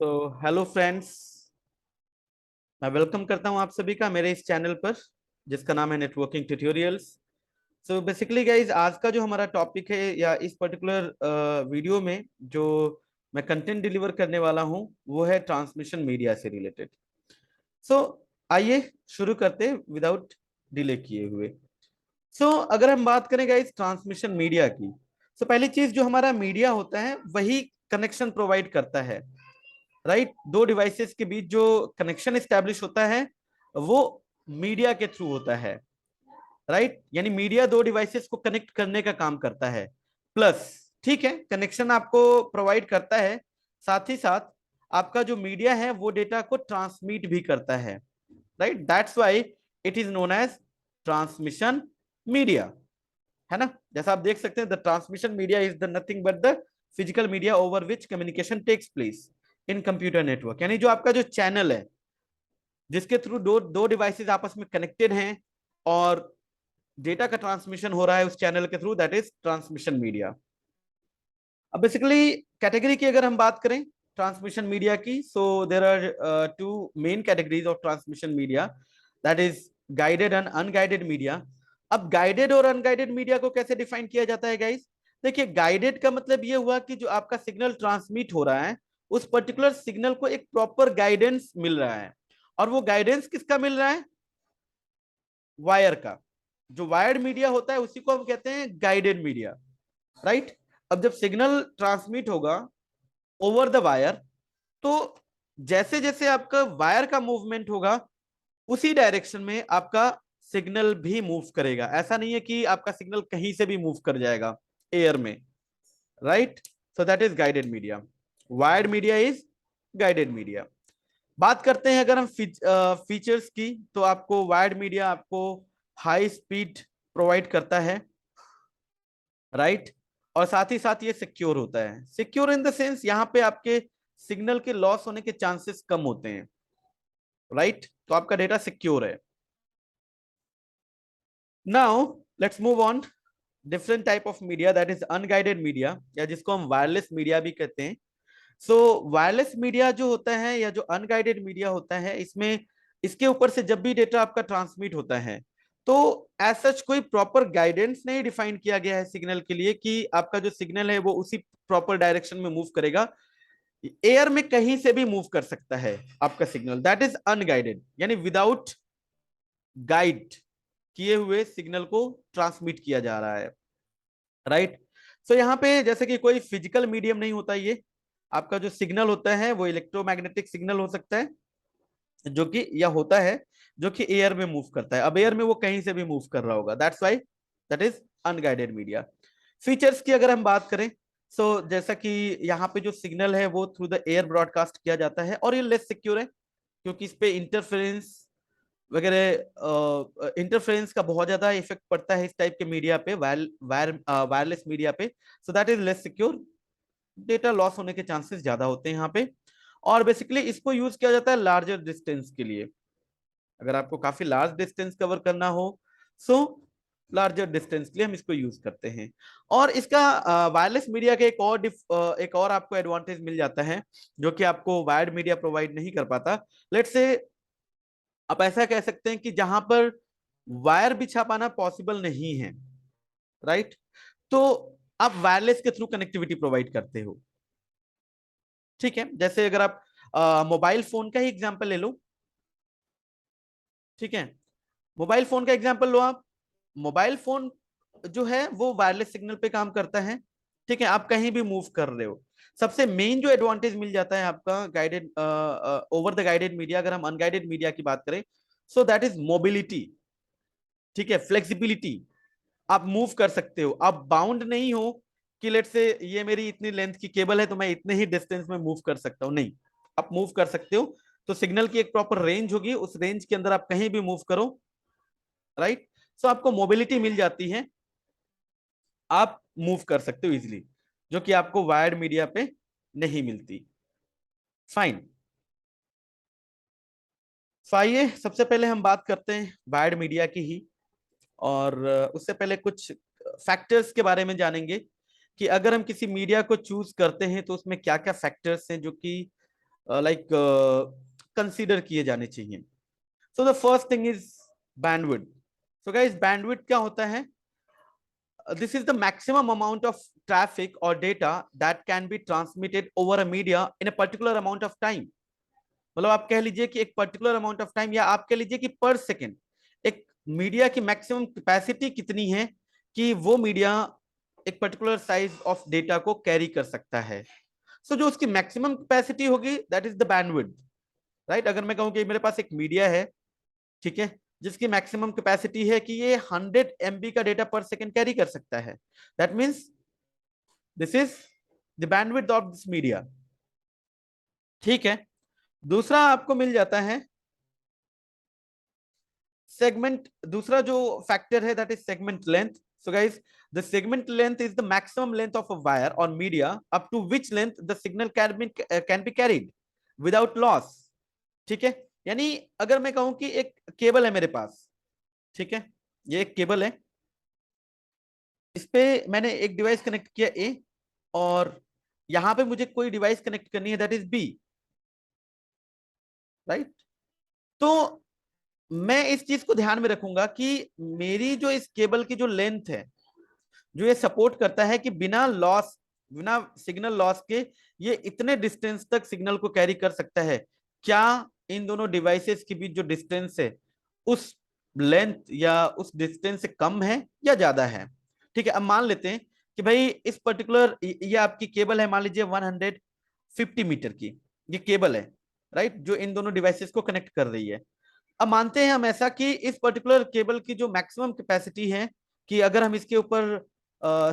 तो hello friends, मैं welcome करता हूं आप सभी का मेरे इस चैनल पर जिसका नाम है networking tutorials. So basically guys, आज का जो हमारा टॉपिक है या इस पर्टिकुलर वीडियो में जो मैं कंटेंट डिलीवर करने वाला हूं वो है ट्रांसमिशन मीडिया से रिलेटेड। सो आइए शुरू करते हैं विदाउट डिले किए हुए। अगर हम बात करें गाइज ट्रांसमिशन मीडिया की, पहली चीज जो हमारा मीडिया होता है वही कनेक्शन प्रोवाइड करता है। राइट, दो डिवाइसेस के बीच जो कनेक्शन एस्टेब्लिश होता है वो मीडिया के थ्रू होता है। राइट, यानी मीडिया दो डिवाइसेस को कनेक्ट करने का काम करता है। प्लस ठीक है, कनेक्शन आपको प्रोवाइड करता है, साथ ही साथ आपका जो मीडिया है वो डेटा को ट्रांसमिट भी करता है। Right, that's why it is known as transmission media, है ना। जैसा आप देख सकते हैं, the transmission media is the nothing but the physical media over which communication takes place in computer network. यानी जो आपका जो चैनल है जिसके थ्रू दो दो डिवाइसेस आपस में कनेक्टेड हैं और डेटा का ट्रांसमिशन हो रहा है उस चैनल के through, that is transmission media. अब बेसिकली कैटेगरी की अगर हम बात करें ट्रांसमिशन मीडिया की, so there are two main categories of transmission media, that is guided and unguided media. अब गाइडेड और अनगाइडेड मीडिया को कैसे डिफाइन किया जाता है गाइस? देखिए, गाइडेड का मतलब ये हुआ कि जो आपका सिग्नल ट्रांसमिट हो रहा है उस पर्टिकुलर सिग्नल को एक प्रॉपर गाइडेंस मिल रहा है। और वो गाइडेंस किसका मिल रहा है? वायर का। जो वायर्ड मीडिया होता है उसी को हम कहते हैं गाइडेड मीडिया। राइट, अब जब सिग्नल ट्रांसमिट होगा ओवर द वायर, तो जैसे जैसे आपका वायर का मूवमेंट होगा उसी डायरेक्शन में आपका सिग्नल भी मूव करेगा। ऐसा नहीं है कि आपका सिग्नल कहीं से भी मूव कर जाएगा एयर में। Right, so that is guided media. Wired media is guided media. बात करते हैं अगर हम फीचर्स की, तो आपको वायर्ड मीडिया आपको हाई स्पीड प्रोवाइड करता है। राइट, और साथ ही साथ ये सिक्योर होता है। सिक्योर इन द सेंस यहाँ पे आपके सिग्नल के लॉस होने के चांसेस कम होते हैं। राइट, तो आपका डेटा सिक्योर है। Now let's move on different type of media, that is unguided media, या जिसको हम वायरलेस मीडिया भी कहते हैं। वायरलेस मीडिया जो होता है या जो अनगाइडेड मीडिया होता है, इसमें इसके ऊपर से जब भी डेटा आपका ट्रांसमिट होता है तो एज सच कोई प्रॉपर गाइडेंस नहीं डिफाइन किया गया है सिग्नल के लिए कि आपका जो सिग्नल है वो उसी प्रॉपर डायरेक्शन में मूव करेगा। एयर में कहीं से भी मूव कर सकता है आपका सिग्नल, दैट इज अनगाइडेड, यानी विदाउट गाइड किए हुए सिग्नल को ट्रांसमिट किया जा रहा है। राइट, यहाँ पे जैसे कि कोई फिजिकल मीडियम नहीं होता, ये आपका जो सिग्नल होता है वो इलेक्ट्रोमैग्नेटिक सिग्नल हो सकता है जो कि या होता है जो कि एयर में मूव करता है। अब एयर में वो कहीं से भी मूव कर रहा होगा, that's why that is unguided media. Features की अगर हम बात करें, जैसा कि यहाँ पे जो सिग्नल है वो थ्रू द एयर ब्रॉडकास्ट किया जाता है और ये लेस सिक्योर है क्योंकि इस पे इंटरफेरेंस वगैरह, इंटरफेरेंस का बहुत ज्यादा इफेक्ट पड़ता है इस टाइप के मीडिया पे, वायरलेस मीडिया पे। So that is less secure, data loss होने के चांसेस ज्यादा होते हैं यहाँ पे। और बेसिकली इसको यूज किया जाता है लार्जर डिस्टेंस के लिए। अगर आपको काफी लार्ज डिस्टेंस कवर करना हो, सो लार्जर डिस्टेंस के लिए हम इसको यूज करते हैं। और इसका वायरलेस मीडिया के एक और आपको एडवांटेज मिल जाता है जो कि आपको वायर्ड मीडिया प्रोवाइड नहीं कर पाता। लेट्स से आप ऐसा कह सकते हैं कि जहां पर वायर बिछा पाना पॉसिबल नहीं है, राइट, तो आप वायरलेस के थ्रू कनेक्टिविटी प्रोवाइड करते हो। ठीक है, जैसे अगर आप मोबाइल फोन का ही एग्जांपल ले लो। ठीक है, मोबाइल फोन का एग्जांपल लो आप। मोबाइल फोन जो है वो वायरलेस सिग्नल पे काम करता है। ठीक है, आप कहीं भी मूव कर रहे हो। सबसे मेन जो एडवांटेज मिल जाता है आपका guided over the guided media, अगर हम अनगाइडेड मीडिया की बात करें, सो दैट इज मोबिलिटी। ठीक है, फ्लेक्सिबिलिटी, आप मूव कर सकते हो, आप बाउंड नहीं हो कि लेट से ये मेरी इतनी लेंथ की केबल है तो मैं इतने ही डिस्टेंस में मूव कर सकता हूं, नहीं, आप मूव कर सकते हो। तो सिग्नल की एक प्रॉपर रेंज होगी, उस रेंज के अंदर आप कहीं भी मूव करो। राइट, आपको मोबिलिटी मिल जाती है, आप मूव कर सकते हो इजिली, जो कि आपको वायर्ड मीडिया पे नहीं मिलती। फाइन, आइए सबसे पहले हम बात करते हैं वायर्ड मीडिया की ही। और उससे पहले कुछ फैक्टर्स के बारे में जानेंगे कि अगर हम किसी मीडिया को चूज करते हैं तो उसमें क्या क्या फैक्टर्स हैं जो कि लाइक कंसीडर किए जाने चाहिए। So the first thing is bandwidth. So guys bandwidth क्या होता है? This is the maximum amount of traffic or data that can be transmitted over a media in a particular amount of time। मतलब आप कह लीजिए कि एक particular amount of time, या आप कह लीजिए कि पर सेकेंड एक मीडिया की मैक्सिमम कैपेसिटी कितनी है कि वो मीडिया एक पर्टिकुलर साइज ऑफ डेटा को कैरी कर सकता है। सो जो उसकी मैक्सिमम कैपेसिटी होगी that is the bandwidth, right. अगर मैं कहूं कि मेरे पास एक मीडिया है, ठीक है, जिसकी मैक्सिमम कैपेसिटी है कि ये 100 MB का डेटा पर सेकेंड कैरी कर सकता है, that means this is the bandwidth of this media. ठीक है, दूसरा आपको मिल जाता है सेगमेंट। दूसरा जो फैक्टर है that is segment length. So guys the segment length is the maximum length of a wire or media up to which length the signal can be carried without loss. ठीक है, यानी अगर मैं कहूं कि एक केबल है मेरे पास, ठीक है, ये एक केबल है, इस पे मैंने एक डिवाइस कनेक्ट किया ए, और यहां पे मुझे कोई डिवाइस कनेक्ट करनी है दैट इज बी, राइट। तो मैं इस चीज को ध्यान में रखूंगा कि मेरी जो इस केबल की जो लेंथ है, जो ये सपोर्ट करता है कि बिना लॉस, बिना सिग्नल लॉस के ये इतने डिस्टेंस तक सिग्नल को कैरी कर सकता है। क्या इन दोनों डिवाइसेस के बीच जो डिस्टेंस है उस लेंथ या उस डिस्टेंस से कम है या ज्यादा है? ठीक है, अब मान लेते हैं कि भाई इस पर्टिकुलर ये आपकी केबल है, मान लीजिए 150 मीटर की ये केबल है, राइट, जो इन दोनों डिवाइसेस को कनेक्ट कर रही है। अब मानते हैं हम ऐसा कि इस पर्टिकुलर केबल की जो मैक्सिमम कैपेसिटी है कि अगर हम इसके ऊपर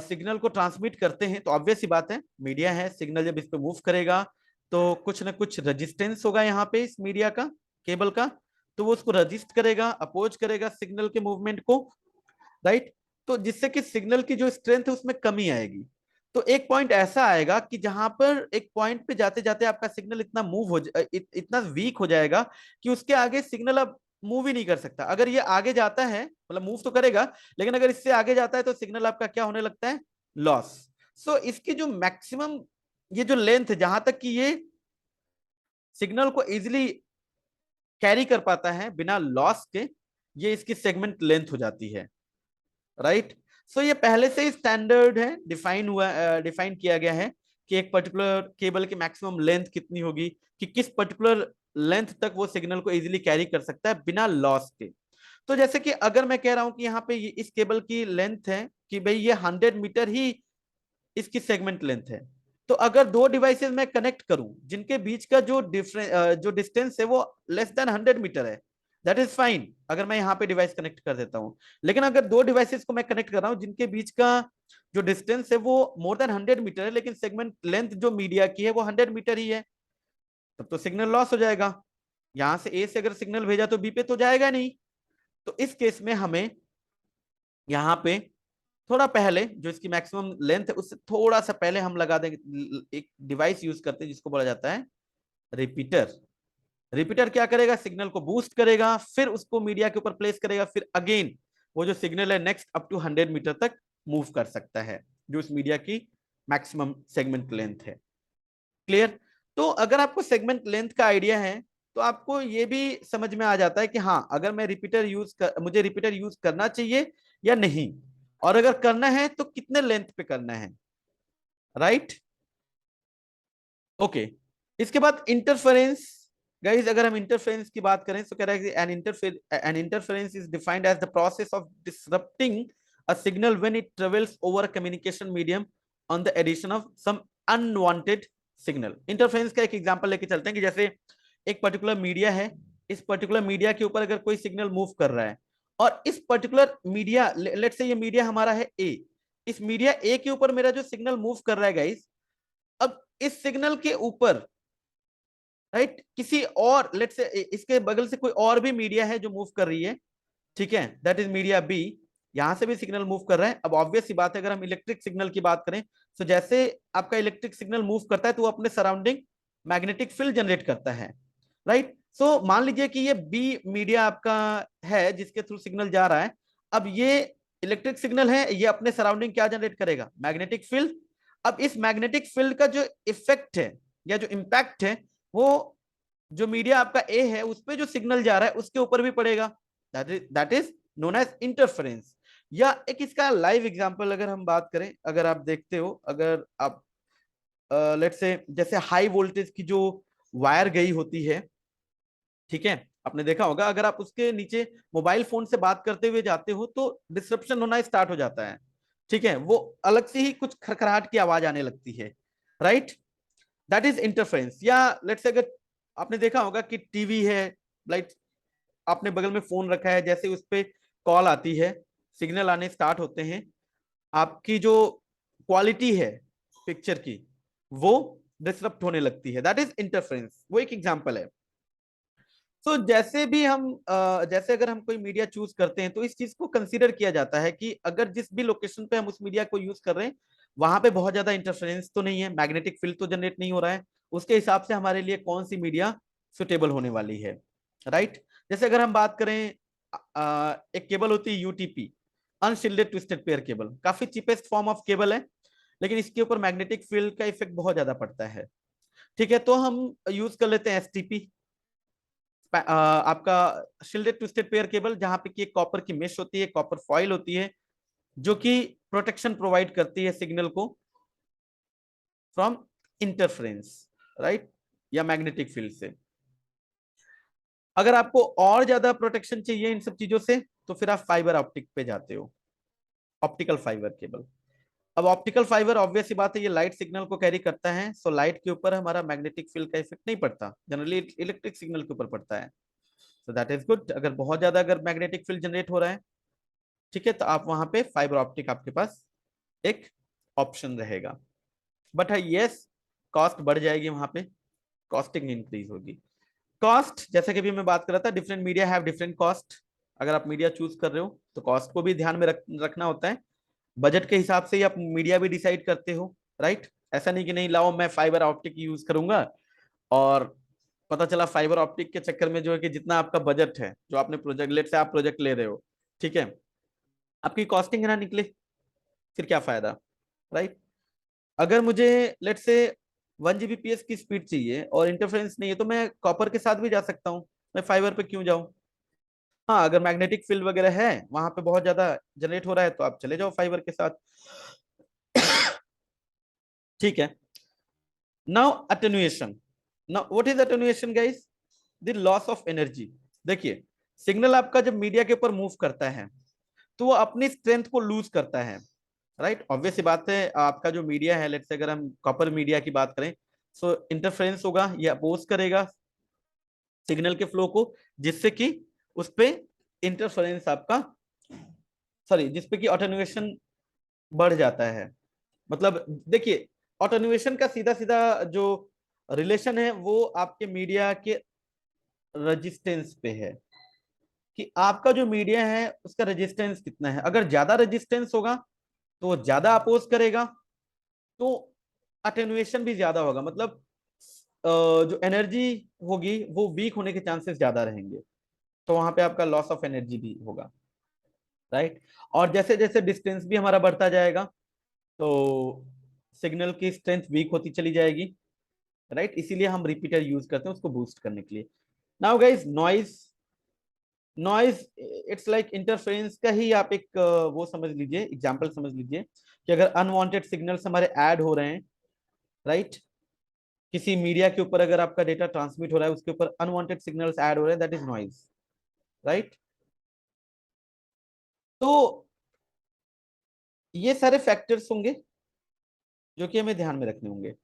सिग्नल को ट्रांसमिट करते हैं तो ऑब्वियस सी बात है, मीडिया है, सिग्नल जब इस पे मूव करेगा तो कुछ ना कुछ रेजिस्टेंस होगा यहाँ पे इस मीडिया का, केबल का, तो वो उसको रजिस्ट करेगा, अपोज करेगा सिग्नल के मूवमेंट को, राइट। तो जिससे कि सिग्नल की जो स्ट्रेंथ है उसमें कमी आएगी। तो एक पॉइंट ऐसा आएगा कि जहां पर एक पॉइंट पे जाते जाते आपका सिग्नल इतना इतना वीक हो जाएगा कि उसके आगे सिग्नल अब मूव ही नहीं कर सकता। अगर ये आगे जाता है, मतलब मूव तो करेगा, लेकिन अगर इससे आगे जाता है तो सिग्नल आपका क्या होने लगता है? लॉस। सो इसकी जो मैक्सिमम ये जो लेंथ है जहां तक कि ये सिग्नल को इजिली कैरी कर पाता है बिना लॉस के, ये इसकी सेगमेंट लेंथ हो जाती है, राइट। सो ये पहले से ही स्टैंडर्ड है, डिफाइन किया गया है कि एक पर्टिकुलर केबल की मैक्सिमम लेंथ कितनी होगी, कि किस पर्टिकुलर लेंथ तक वो सिग्नल को इजीली कैरी कर सकता है बिना लॉस के। तो जैसे कि अगर मैं कह रहा हूं कि यहाँ पे इस केबल की लेंथ है कि भाई ये 100 मीटर ही इसकी सेगमेंट लेंथ है, तो अगर दो डिवाइसेस मैं कनेक्ट करूं जिनके बीच का जो डिस्टेंस है वो लेस देन 100 मीटर है, दैट इज फाइन, अगर मैं यहाँ पे डिवाइस कनेक्ट कर देता हूं। लेकिन अगर दो डिवाइसेस को मैं कनेक्ट कर रहा हूं जिनके बीच का जो डिस्टेंस है वो मोर देन 100 मीटर है, लेकिन सेगमेंट लेंथ जो मीडिया की है वो 100 मीटर ही है, तब तो सिग्नल लॉस हो जाएगा। यहां से ए से अगर सिग्नल भेजा तो बी पे तो जाएगा नहीं। तो इस केस में हमें यहाँ पे थोड़ा पहले जो इसकी मैक्सिमम लेंथ है उससे थोड़ा सा पहले हम लगा देंगे, एक डिवाइस यूज करते हैं जिसको बोला जाता है रिपीटर। रिपीटर क्या करेगा? सिग्नल को बूस्ट करेगा, फिर उसको मीडिया के ऊपर प्लेस करेगा, फिर अगेन वो जो सिग्नल है नेक्स्ट अप टू 100 मीटर तक मूव कर सकता है, जो उस मीडिया की मैक्सिमम सेगमेंट लेंथ है। क्लियर? तो अगर आपको सेगमेंट लेंथ का आइडिया है तो आपको ये भी समझ में आ जाता है कि हाँ, अगर मैं मुझे रिपीटर यूज करना चाहिए या नहीं, और अगर करना है तो कितने लेंथ पे करना है, राइट। ओके, इसके बाद इंटरफेरेंस। गाइस अगर हम इंटरफेरेंस की बात करें तो कह रहा है कि an interference is defined as the process of disrupting a signal when it travels over a communication medium on the addition of some unwanted signal. Interference का एक एग्जांपल लेके चलते हैं कि जैसे एक पर्टिकुलर मीडिया है, इस पर्टिकुलर मीडिया के ऊपर अगर कोई सिग्नल मूव कर रहा है, और इस पर्टिकुलर मीडिया, लेट्स से ये मीडिया हमारा है ए, इस मीडिया ए के ऊपर मेरा जो सिग्नल मूव कर रहा है गाइस, अब इस सिग्नल के ऊपर, राइट, किसी और लेट्स से इसके बगल से कोई और भी मीडिया है जो मूव कर रही है, ठीक है, दैट इज मीडिया बी, यहां से भी सिग्नल मूव कर रहा है। अब ऑब्वियस सी बात है अगर हम इलेक्ट्रिक सिग्नल की बात करें तो जैसे आपका इलेक्ट्रिक सिग्नल मूव करता है तो वो अपने सराउंडिंग मैग्नेटिक फील्ड जनरेट करता है, राइट। सो मान लीजिए कि ये बी मीडिया आपका है जिसके थ्रू सिग्नल जा रहा है। अब ये इलेक्ट्रिक सिग्नल है, ये अपने सराउंडिंग क्या जनरेट करेगा? Magnetic field. अब इस मैग्नेटिक फील्ड का जो इफेक्ट है या जो इम्पैक्ट है वो जो मीडिया आपका ए है उस पे जो सिग्नल जा रहा है उसके ऊपर भी पड़ेगा, that is known as interference. या एक इसका लाइव एग्जांपल अगर हम बात करें, अगर आप देखते हो, अगर आप लेट्स से जैसे हाई वोल्टेज की जो वायर गई होती है, ठीक है, आपने देखा होगा अगर आप उसके नीचे मोबाइल फोन से बात करते हुए जाते हो तो डिस्ट्रप्शन होना स्टार्ट हो जाता है, ठीक है, वो अलग से ही कुछ खरखराहट की आवाज आने लगती है, राइट, दैट इज इंटरफेरेंस। या लेट्स से अगर आपने देखा होगा कि टीवी है, लाइक आपने बगल में फोन रखा है, जैसे उस पे कॉल आती है, सिग्नल आने स्टार्ट होते हैं, आपकी जो क्वालिटी है पिक्चर की वो डिसरप्ट होने लगती है, दैट इज इंटरफेरेंस। वो एक एग्जांपल है। तो जैसे भी हम जैसे अगर हम कोई मीडिया चूज करते हैं तो इस चीज को कंसीडर किया जाता है कि अगर जिस भी लोकेशन पे हम उस मीडिया को यूज कर रहे हैं वहां पे बहुत ज्यादा इंटरफेरेंस तो नहीं है, मैग्नेटिक फील्ड तो जनरेट नहीं हो रहा है, उसके हिसाब से हमारे लिए कौन सी मीडिया सुटेबल होने वाली है, राइट। जैसे अगर हम बात करें एक केबल होती है यूटीपी, अनशिल्डेड ट्विस्टेड पेयर केबल, काफी चीपेस्ट फॉर्म ऑफ केबल है, लेकिन इसके ऊपर मैग्नेटिक फील्ड का इफेक्ट बहुत ज्यादा पड़ता है, ठीक है, तो हम यूज कर लेते हैं एसटीपी, आपका शिल्डेड ट्विस्टेड पेयर केबल, जहां पे कि एक कॉपर की मेश होती है, कॉपर फॉइल होती है, जो कि प्रोटेक्शन प्रोवाइड करती है सिग्नल को फ्रॉम इंटरफेरेंस, राइट, या मैग्नेटिक फील्ड से। अगर आपको और ज्यादा प्रोटेक्शन चाहिए इन सब चीजों से तो फिर आप फाइबर ऑप्टिक पे जाते हो, ऑप्टिकल फाइबर केबल। अब ऑप्टिकल फाइबर ऑब्वियस सी बात है ये लाइट सिग्नल को कैरी करता है, सो लाइट के ऊपर हमारा मैग्नेटिक फील्ड का इफेक्ट नहीं पड़ता, जनरली इलेक्ट्रिक सिग्नल के ऊपर पड़ता है, सो दैट इज गुड। अगर बहुत ज्यादा अगर मैग्नेटिक फील्ड जनरेट हो रहा है, ठीक है, तो आप वहां पे फाइबर ऑप्टिक आपके पास एक ऑप्शन रहेगा। बट है यस, कॉस्ट बढ़ जाएगी वहां पे, कॉस्टिंग इंक्रीज होगी। कॉस्ट जैसे कि भी मैं बात कर रहा था, different media have different cost. अगर आप मीडिया चूज कर रहे हो तो कॉस्ट को भी ध्यान में रखना होता है, बजट के हिसाब से ही आप मीडिया भी डिसाइड करते हो, राइट। ऐसा नहीं कि नहीं लाओ मैं फाइबर ऑप्टिक यूज करूंगा और पता चला फाइबर ऑप्टिक के चक्कर में जो है कि जितना आपका बजट है, जो आपने प्रोजेक्ट, लेट से आप प्रोजेक्ट ले रहे हो, ठीक है, आपकी कॉस्टिंग ना निकले, फिर क्या फायदा, राइट। अगर मुझे लेट से 1 Gbps की स्पीड चाहिए और इंटरफेरेंस नहीं है तो मैं कॉपर के साथ भी जा सकता हूँ, मैं फाइबर पे क्यों जाऊं। हाँ, अगर मैग्नेटिक फील्ड वगैरह है वहां पे बहुत ज्यादा जनरेट हो रहा है तो आप चले जाओ फाइबर के साथ, ठीक है। Now attenuation, now what is attenuation guys, the loss of energy. देखिए, सिग्नल आपका जब मीडिया के ऊपर मूव करता है तो वो अपनी स्ट्रेंथ को लूज करता है, राइट, ऑब्वियस सी बात है। आपका जो मीडिया है, लेट्स से अगर हम कॉपर मीडिया की बात करें, सो इंटरफेरेंस होगा, ये अपोज करेगा सिग्नल के फ्लो को, जिससे कि उस पे इंटरफेरेंस आपका, सॉरी, जिसपे कि अटेन्युएशन बढ़ जाता है। मतलब देखिए, अटेन्युएशन का सीधा सीधा जो रिलेशन है वो आपके मीडिया के रेजिस्टेंस पे है, कि आपका जो मीडिया है उसका रेजिस्टेंस कितना है। अगर ज्यादा रेजिस्टेंस होगा तो वो ज्यादा अपोज करेगा, तो अटेन्युएशन भी ज्यादा होगा, मतलब जो एनर्जी होगी वो वीक होने के चांसेस ज्यादा रहेंगे, तो वहां पे आपका लॉस ऑफ एनर्जी भी होगा, राइट। और जैसे जैसे डिस्टेंस भी हमारा बढ़ता जाएगा तो सिग्नल की स्ट्रेंथ वीक होती चली जाएगी, राइट, इसीलिए हम रिपीटर यूज करते हैं उसको बूस्ट करने के लिए। Now guys, noise, noise it's like interference का ही आप एक वो समझ लीजिए, एग्जांपल समझ लीजिए कि अगर अनवांटेड सिग्नल्स हमारे ऐड हो रहे हैं, राइट, किसी मीडिया के ऊपर अगर आपका डेटा ट्रांसमिट हो रहा है उसके ऊपर अनवांटेड सिग्नल्स ऐड हो रहे हैं, दैट इज नॉइज, राइट। तो ये सारे फैक्टर्स होंगे जो कि हमें ध्यान में रखने होंगे,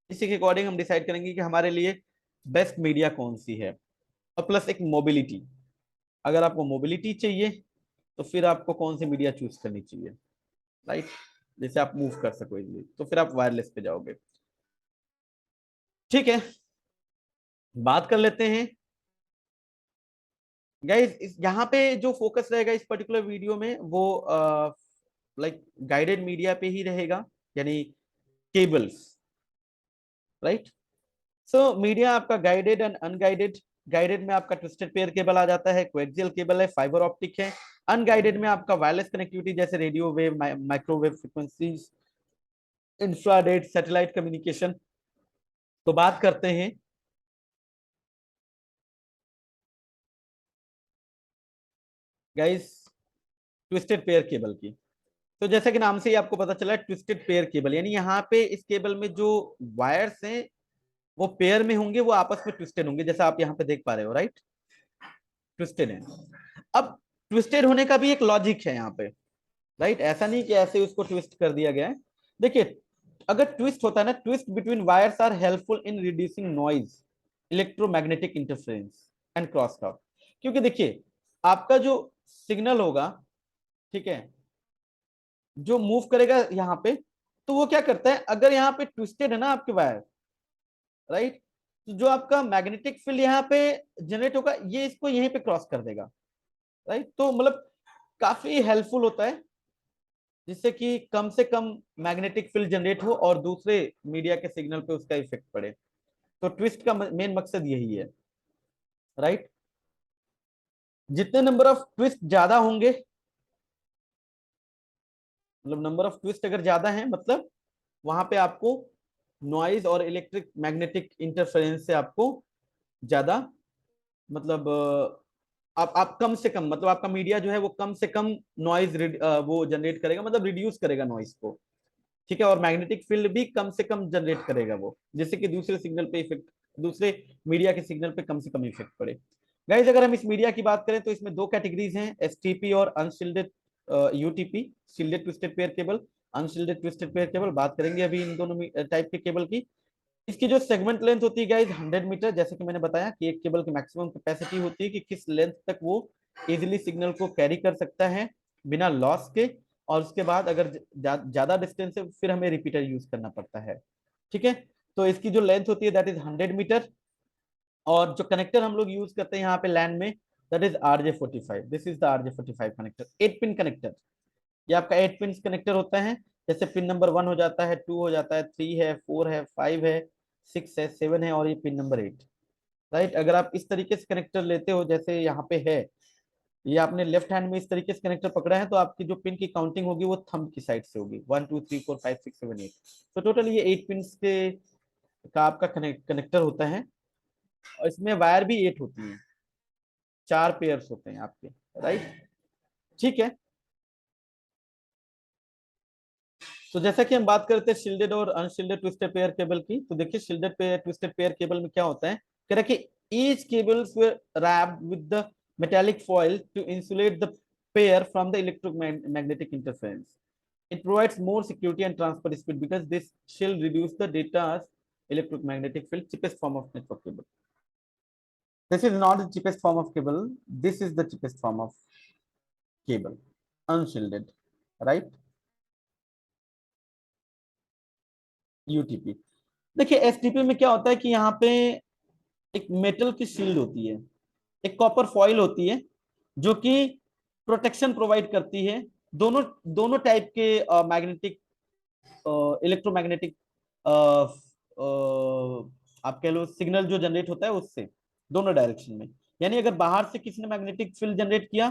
इसी के अकॉर्डिंग हम डिसाइड करेंगे कि हमारे लिए बेस्ट मीडिया कौन सी है। और प्लस एक मोबिलिटी, अगर आपको मोबिलिटी चाहिए तो फिर आपको कौन सी मीडिया चूज करनी चाहिए, राइट, जैसे आप मूव कर सको इजिली, तो फिर आप वायरलेस पे जाओगे, ठीक है। बात कर लेते हैं गाइस, यहाँ पे जो फोकस रहेगा इस पर्टिकुलर वीडियो में वो लाइक गाइडेड मीडिया पे ही रहेगा, यानी केबल्स, राइट। सो मीडिया आपका गाइडेड एंड अनगाइडेड, गाइडेड में आपका ट्विस्टेड पेयर केबल आ जाता है, कोएक्सियल केबल है, फाइबर ऑप्टिक है। अनगाइडेड में आपका वायरलेस कनेक्टिविटी जैसे radio wave, microwave frequencies, infrared, satellite communication. तो बात करते हैं गाइस ट्विस्टेड पेयर केबल की। तो जैसा कि नाम से ही आपको पता चला, ट्विस्टेड पेयर केबल यानी यहाँ पे इस केबल में जो वायर्स हैं वो पेयर में होंगे, वो आपस में ट्विस्टेड होंगे, जैसा आप यहाँ पे देख पा रहे हो, राइट, ट्विस्टेड है। अब ट्विस्टेड होने का भी एक लॉजिक है यहाँ पे, राइट, ऐसा नहीं कि ऐसे उसको ट्विस्ट कर दिया गया है। देखिए, अगर ट्विस्ट होता है ना, twist between wires are helpful in reducing noise, electromagnetic interference and crosstalk. क्योंकि देखिए, आपका जो सिग्नल होगा, ठीक है, जो मूव करेगा यहाँ पे, तो वो क्या करता है, अगर यहाँ पे ट्विस्टेड है ना आपके वायर, राइट, तो जो आपका मैग्नेटिक फील्ड यहाँ पे जनरेट होगा, ये इसको यहीं पे क्रॉस कर देगा, राइट। तो मतलब काफी हेल्पफुल होता है, जिससे कि कम से कम मैग्नेटिक फील्ड जनरेट हो और दूसरे मीडिया के सिग्नल पे उसका इफेक्ट पड़े। तो ट्विस्ट का मेन मकसद यही है, राइट। जितने नंबर ऑफ ट्विस्ट ज्यादा होंगे, मतलब नंबर ऑफ ट्विस्ट अगर ज्यादा है, मतलब वहां पे आपको नॉइज और इलेक्ट्रिक मैग्नेटिक इंटरफेरेंस से आपको ज्यादा, मतलब आप कम से कम, मतलब आपका मीडिया जो है वो कम से कम नॉइज वो जनरेट करेगा, मतलब रिड्यूस करेगा नॉइज को, ठीक है, और मैग्नेटिक फील्ड भी कम से कम जनरेट करेगा वो, जिससे कि दूसरे सिग्नल पे इफेक्ट, दूसरे मीडिया के सिग्नल पे कम से कम इफेक्ट पड़े। गाइज, अगर हम इस मीडिया की बात करें तो इसमें दो कैटेगरीज हैं, एसटीपी और unshielded UTP, shielded twisted pair cable, unshielded twisted pair cable. बात करेंगे अभी इन दोनों टाइप के केबल की। इसकी जो सेगमेंट लेंथ होती है गाइज 100 मीटर, जैसे कि मैंने बताया कि एक केबल की मैक्सिमम कैपेसिटी होती है कि किस लेंथ तक वो इजिली सिग्नल को कैरी कर सकता है बिना लॉस के। और उसके बाद अगर ज्यादा डिस्टेंस है, फिर हमें रिपीटर यूज करना पड़ता है, ठीक है। तो इसकी जो लेंथ होती है दैट इज 100 मीटर। और जो कनेक्टर हम लोग यूज करते हैं यहाँ पे लैन में, that is RJ45। This is the RJ45 connector, 8 pin connector. ये आपका 8 पिन कनेक्टर होता है। जैसे पिन नंबर 1 हो जाता है, 2 हो जाता है, 3 है, 4 है, 5 है, 6 है, 7 है, और ये पिन नंबर 8, राइट। अगर आप इस तरीके से कनेक्टर लेते हो, जैसे यहाँ पे है, ये आपने लेफ्ट हैंड में इस तरीके से कनेक्टर पकड़ा है, तो आपकी जो पिन की काउंटिंग होगी वो थंब की साइड से होगी, 1 2 3 4 5 6 7 8। तो टोटल ये 8 पिन के का आपका कनेक्टर होता है। और इसमें वायर भी 8 होती है, 4 पेयर्स होते हैं आपके, राइट, ठीक है। तो जैसा कि हम बात करते हैं शील्डेड और अनशील्डेड ट्विस्टेड पेयर केबल की, तो देखिए shielded pair twisted pair cable में क्या होता है, कह रहा है कि each cables were wrapped with the metallic foil to insulate the pair from the electromagnetic interference. It provides more security and transfer speed because this shield reduce the data's electromagnetic field. Cheapest form of network cable. This is not the cheapest form of cable. This is the cheapest form of cable, unshielded, right? UTP। देखिए, STP में क्या होता है कि यहाँ पे एक metal की शील्ड होती है, एक कॉपर फॉइल होती है, जो कि प्रोटेक्शन प्रोवाइड करती है दोनों दोनों टाइप के मैग्नेटिक, इलेक्ट्रोमैग्नेटिक, आप कह लो सिग्नल जो जनरेट होता है उससे, दोनों डायरेक्शन में। यानी अगर बाहर से किसी ने मैग्नेटिक फील्ड जनरेट किया,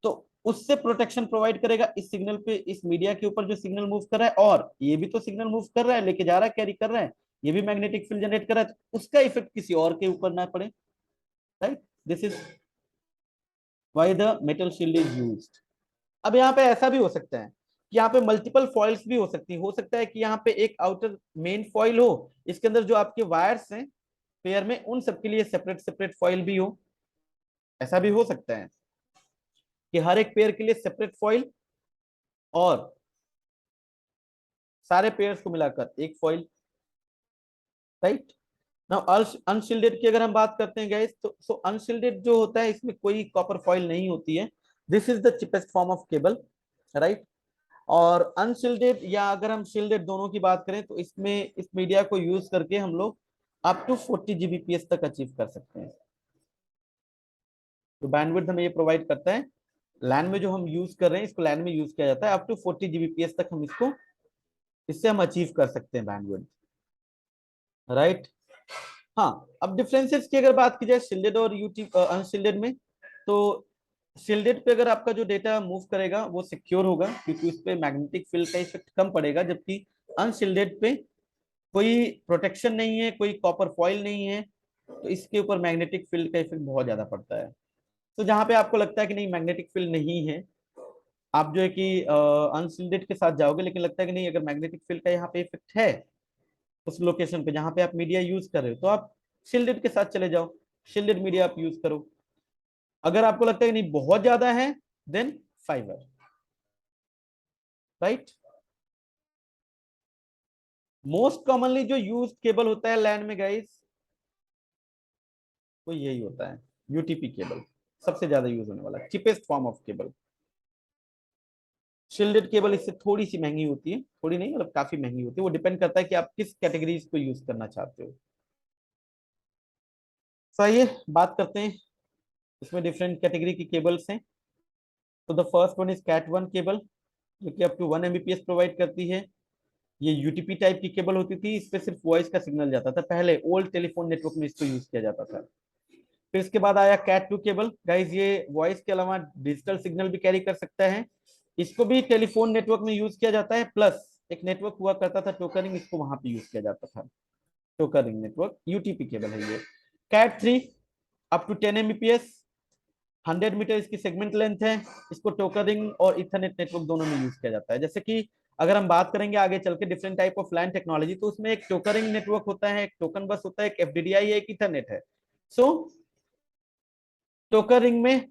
तो उससे प्रोटेक्शन प्रोवाइड करेगा इस सिग्नल पे, इस मीडिया के ऊपर जो सिग्नल मूव कर रहा है, और ये भी तो सिग्नल मूव कर रहा है, लेके जा रहा है, कैरी कर रहा है, ये भी मैग्नेटिक फील्ड जनरेट कर रहा है, तो उसका इफेक्ट किसी और के ऊपर ना पड़े, right. This is why the metal shield is used. अब यहाँ पे ऐसा भी हो सकता है कि यहाँ पे मल्टीपल फॉइल्स भी हो सकती है। हो सकता है कि यहाँ पे एक आउटर मेन फॉइल हो, इसके अंदर जो आपके वायर्स हैं पेयर में, उन सबके लिए सेपरेट सेपरेट फॉइल भी हो। ऐसा भी हो सकता है कि हर एक पेयर के लिए सेपरेट फॉइल, और सारे पेयर्स को मिलाकर एक फॉइल, राइट। नाउ अनशील्डेड की अगर हम बात करते हैं गाइस, तो सो अनशील्डेड जो होता है, इसमें कोई कॉपर फॉइल नहीं होती है। This is the cheapest form of cable, right. और अनशील्डेड या अगर हम शील्डेड दोनों की बात करें, तो इसमें इस मीडिया को यूज करके हम लोग अप टू 40 Gbps तक अचीव कर सकते हैं। तो बैंडविड्थ हमें ये प्रोवाइड करता है। लैन में जो हम यूज कर रहे हैं, इसको लैन में यूज किया जाता है, अप टू 40 Gbps तक हम इसको, इससे हम अचीव कर सकते हैं बैंडविड्थ, राइट। हाँ, अब डिफरेंसेस की अगर बात की जाए शील्डेड और यूटी अनशील्डेड में, तो शील्डेड पे अगर आपका जो डेटा मूव करेगा वो सिक्योर होगा, क्योंकि उस पे मैग्नेटिक फील्ड का इफेक्ट कम पड़ेगा, जबकि अनशील्डेड पे कोई प्रोटेक्शन नहीं है, कोई कॉपर फॉइल नहीं है, तो इसके ऊपर मैग्नेटिक फील्ड का इफेक्ट बहुत ज्यादा पड़ता है। तो जहां पे आपको लगता है कि नहीं मैग्नेटिक फील्ड नहीं है, आप जो है कि अनशील्डेड के साथ जाओगे, लेकिन लगता है कि नहीं अगर मैग्नेटिक फील्ड का यहाँ पे इफेक्ट है उस लोकेशन पे जहां पे आप मीडिया यूज कर रहे हो, तो आप शील्डेड के साथ चले जाओ, शील्डेड मीडिया आप यूज करो। अगर आपको लगता है कि नहीं बहुत ज्यादा है, then fibre, right. Most commonly जो यूज केबल होता है लैंड में गाइस, वो यही होता है, यूटीपी केबल, सबसे ज्यादा यूज होने वाला cheapest form of cable. Shielded cable इससे थोड़ी सी महंगी होती है, थोड़ी नहीं मतलब काफी महंगी होती है, वो डिपेंड करता है कि आप किस कैटेगरीज को यूज करना चाहते हो। तो आइए बात करते हैं, इसमें डिफरेंट कैटेगरी की केबल्स हैं। तो the first one is cat one cable, जो कि अप टू 1 Mbps प्रोवाइड करती है। ये यूटीपी टाइप की केबल होती थी, इस पे सिर्फ वॉइस का सिग्नल जाता था, पहले ओल्ड टेलीफोन नेटवर्क में इसको यूज किया जाता था। फिर इसके बाद आया कैट टू केबल, गाइज ये वॉइस के अलावा डिजिटल सिग्नल भी कैरी कर सकता है, इसको भी टेलीफोन नेटवर्क में यूज किया जाता है, प्लस एक नेटवर्क हुआ करता था टोकरिंग, इसको वहां पे यूज किया जाता था, टोकरिंग नेटवर्क, यूटीपी केबल है ये। Cat three up to 10 Mbps, 100 metre इसकी सेगमेंट लेंथ है, इसको टोकरिंग और इथरनेट नेटवर्क दोनों में यूज किया जाता है। जैसे कि अगर हम बात करेंगे आगे चल के different type of LAN technology, तो उसमें एक टोकरिंग नेटवर्क होता है, एक टोकन बस होता है, एक एफडीडीआई है, एक इथरनेट है। सो टोकरिंग में,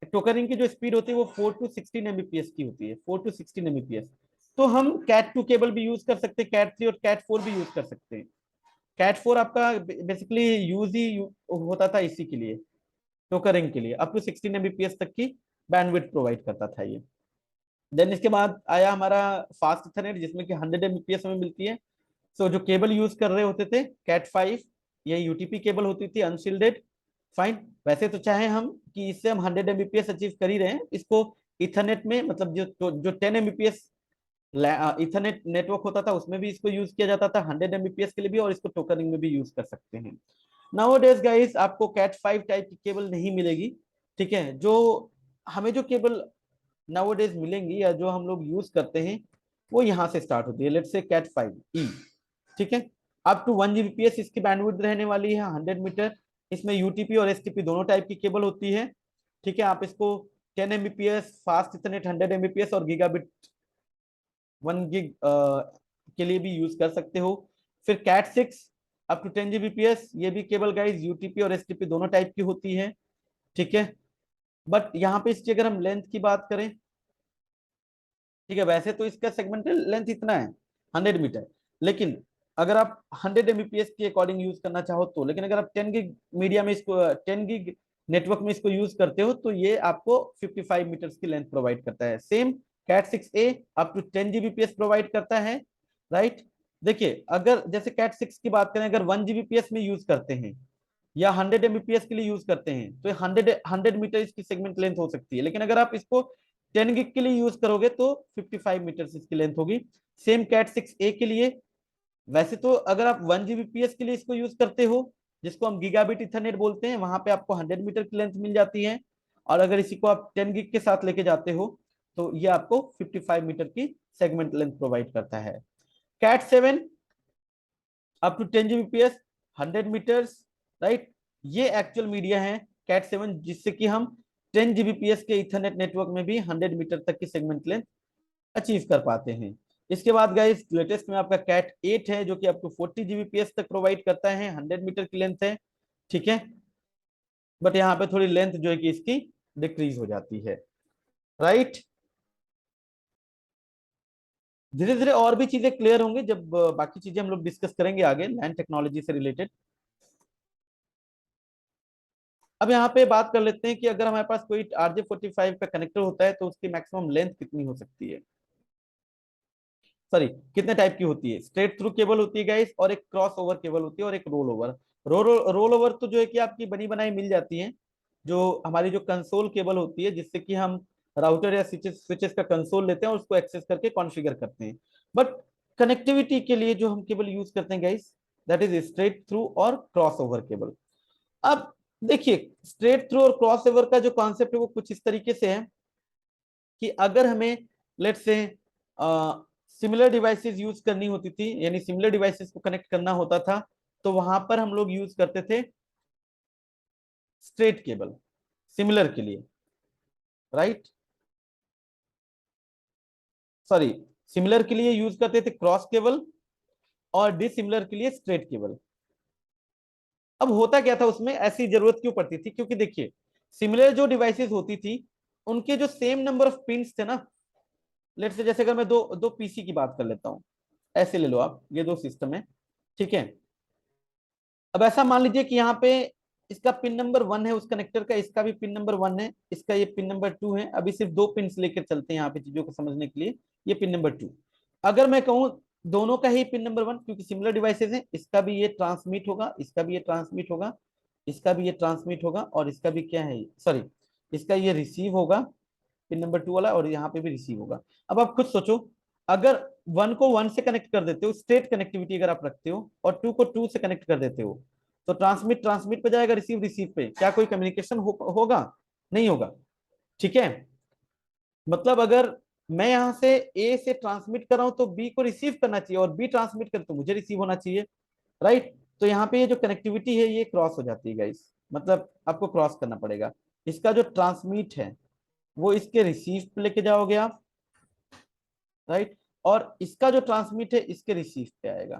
टोकरिंग की जो स्पीड होती है वो 4 to 16 Mbps की होती है, 4 to 16 Mbps। तो हम कैट टू केबल भी यूज कर सकते हैं, कैट थ्री और कैट फोर भी यूज कर सकते हैं। कैट फोर आपका बेसिकली यूज ही होता था इसी के लिए, टोकरिंग के लिए, अप टू 16 Mbps तक की बैंडविड्थ प्रोवाइड करता था ये। देन इसके बाद आया हमारा फास्ट इथरनेट, जिसमें कि 100 Mbps में मिलती है। सो जो केबल यूज कर रहे होते थे कैट फाइव, ये यूटीपी केबल होती थी अनशील्डेड, फाइन। वैसे तो चाहे हम कि इससे हम 100 Mbps अचीव कर ही रहे हैं, इसको इथरनेट में मतलब जो 10 Mbps इथरनेट नेटवर्क होता था उसमें भी इसको यूज किया जाता था, 100 Mbps के लिए भी, और इसको टोकरिंग में भी यूज कर सकते हैं। नाउअडेज गाइस आपको कैट फाइव टाइप की केबल नहीं मिलेगी, ठीक है। जो हमें जो केबल नाउअडेज मिलेंगी या जो हम लोग यूज करते हैं वो यहाँ से स्टार्ट होती है, लेट्स से कैट फाइव ई, ठीक है। अप टू 1 Gbps इसकी बैंडविड्थ रहने वाली है, 100 मीटर। इसमें यूटीपी और एसटीपी दोनों टाइप की केबल होती है, ठीक है। आप इसको 10 Mbps फास्ट इथरनेट 100 Mbps और गीगाबिट 1 गिग के लिए भी यूज कर सकते हो। फिर cat six up to 10 Gbps, ये भी केबल गाइज यूटीपी और एसटीपी दोनों टाइप की होती है, ठीक है। बट यहाँ पे इसकी अगर हम लेंथ की बात करें, ठीक है, वैसे तो इसका सेगमेंटल लेंथ इतना है 100 मीटर, लेकिन अगर आप 100 Mbps के अकॉर्डिंग यूज करना चाहो तो, लेकिन अगर आप 10 गिग मीडिया में इसको 10 गिग नेटवर्क में इसको यूज करते हो तो ये आपको 55 मीटर्स की लेंथ प्रोवाइड करता है। Same cat six A up to 10 Gbps provide करता है, राइट। देखिए अगर जैसे कैट सिक्स की बात करें, अगर 1 Gbps में यूज करते हैं या 100 Mbps के लिए यूज करते हैं तो 100 मीटर इसकी सेगमेंट लेंथ हो सकती है, लेकिन अगर आप इसको 10 गिग के लिए यूज करोगे तो 55 मीटर इसकी लेंथ होगी। सेम कैट सिक्स ए के लिए, वैसे तो अगर आप 1 Gbps के लिए इसको यूज करते हो, जिसको हम गीगाबिट इथरनेट बोलते हैं, वहां पे आपको 100 मीटर की लेंथ मिल जाती है, और अगर इसी को आप 10 गिग के साथ लेके जाते हो तो ये आपको 55 मीटर की सेगमेंट लेंथ प्रोवाइड करता है। Cat seven up to 10 Gbps 100 metres, right. ये एक्चुअल मीडिया है कैट सेवन, जिससे कि हम 10 Gbps के इथरनेट नेटवर्क में भी 100 मीटर तक की सेगमेंट लेंथ अचीव कर पाते हैं। इसके बाद गाइस लेटेस्ट में आपका कैट एट है, जो कि आपको 40 Gbps तक प्रोवाइड करता है, 100 मीटर की लेंथ है, ठीक है। बट यहाँ पे थोड़ी लेंथ जो है कि इसकी डिक्रीज हो जाती है, राइट। धीरे धीरे और भी चीजें क्लियर होंगी जब बाकी चीजें हम लोग डिस्कस करेंगे आगे लैंड टेक्नोलॉजी से रिलेटेड। अब यहाँ पे बात कर लेते हैं कि अगर हमारे पास कोई RJ45 का कनेक्टर होता है तो उसकी मैक्सिमम लेंथ कितनी हो सकती है, सॉरी कितने टाइप की होती है। स्ट्रेट थ्रू केबल होती है गाइस, और एक क्रॉस ओवर केबल होती है, और एक रोल ओवर। रोल ओवर तो जो है कि आपकी बनी बनाई मिल जाती है, जो हमारी जो कंसोल केबल होती है, जिससे कि हम राउटर या स्विचेस स्विचेस का कंसोल लेते हैं और उसको एक्सेस करके कॉन्फ़िगर करते हैं। बट कनेक्टिविटी के लिए जो हम केबल यूज करते हैं guys, that is straight through और क्रॉस ओवर केबल। अब देखिए स्ट्रेट थ्रू और क्रॉस ओवर का जो कॉन्सेप्ट है वो कुछ इस तरीके से है कि अगर हमें let's say similar devices use करनी होती थी, यानी सिमिलर डिवाइसेस को कनेक्ट करना होता था, तो वहां पर हम लोग यूज करते थे स्ट्रेट केबल। सिमिलर के लिए, राइट, सॉरी, सिमिलर के लिए यूज करते थे क्रॉस केबल और डिसिमिलर के लिए स्ट्रेट केबल। अब होता क्या था उसमें, ऐसी जरूरत क्यों पड़ती थी, क्योंकि देखिए सिमिलर जो डिवाइसेस होती थी उनके जो सेम नंबर ऑफ पिंस थे ना, लेट्स से जैसे अगर मैं दो दो पीसी की बात कर लेता हूं, ऐसे ले लो आप, ये दो सिस्टम है, ठीक है। अब ऐसा मान लीजिए कि यहाँ पे इसका पिन नंबर 1 है उस कनेक्टर का, इसका भी पिन नंबर 1 है, इसका ये पिन नंबर 2 है। अभी सिर्फ दो पिन लेकर चलते हैं यहाँ पे चीजों को समझने के लिए। ये पिन नंबर 2, अगर मैं कहूँ दोनों का ही पिन नंबर 1, क्योंकि सिमिलर डिवाइसेस है, इसका भी ये ट्रांसमिट होगा, इसका भी ये ट्रांसमिट होगा, इसका भी ये ट्रांसमिट होगा, और इसका भी क्या है, सॉरी, इसका ये रिसीव होगा पिन नंबर 2 वाला, और यहाँ पे भी रिसीव होगा। अब आप खुद सोचो, अगर 1 को 1 से कनेक्ट कर देते हो, स्ट्रेट कनेक्टिविटी अगर आप रखते हो, और 2 को 2 से कनेक्ट कर देते हो, तो ट्रांसमिट ट्रांसमिट पे जाएगा, रिसीव रिसीव पे, क्या कोई कम्युनिकेशन होगा? नहीं होगा, ठीक है। मतलब अगर मैं यहां से ए से ट्रांसमिट कर रहा हूं तो बी को रिसीव करना चाहिए, और बी ट्रांसमिट कर तो मुझे रिसीव होना चाहिए, राइट। तो यहाँ पे ये जो कनेक्टिविटी है ये क्रॉस हो जाती है गाइस, मतलब आपको क्रॉस करना पड़ेगा। इसका जो ट्रांसमिट है वो इसके रिसीव पे लेके जाओगे आप, राइट, और इसका जो ट्रांसमिट है इसके रिसीव पे आएगा।